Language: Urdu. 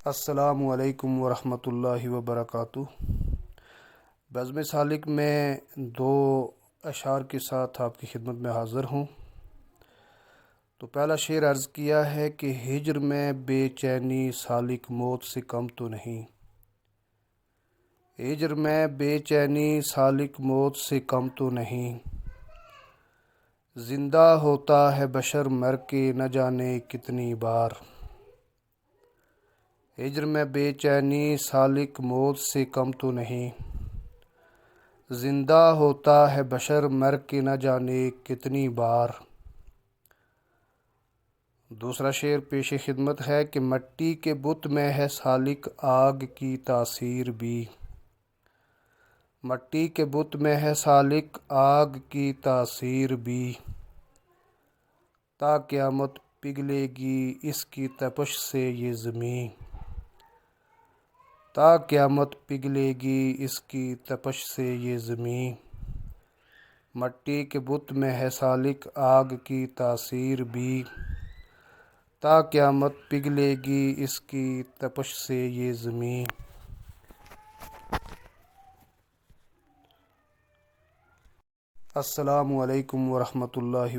السلام علیکم ورحمۃ اللہ وبرکاتہ۔ بزم سالک میں دو اشعار کے ساتھ آپ کی خدمت میں حاضر ہوں۔ تو پہلا شعر عرض کیا ہے کہ ہجر میں بے چینی سالک موت سے کم تو نہیں، ہجر میں بے چینی سالک موت سے کم تو نہیں، زندہ ہوتا ہے بشر مر کے نہ جانے کتنی بار، ہجر میں بے چینی سالک موت سے کم تو نہیں، زندہ ہوتا ہے بشر مر کے نہ جانے کتنی بار۔ دوسرا شعر پیش خدمت ہے کہ مٹی کے بت میں ہے سالک آگ کی تاثیر بھی، مٹی کے بت میں ہے سالک آگ کی تاثیر بھی، تا قیامت پگھلے گی اس کی تپش سے یہ زمیں، تا قیامت پگھلے گی اس کی تپش سے یہ زمیں، مٹی کے بت میں ہے سالک آگ کی تاثیر بھی، تا قیامت پگھلے گی اس کی تپش سے یہ زمیں۔ السلام علیکم ورحمۃ اللہ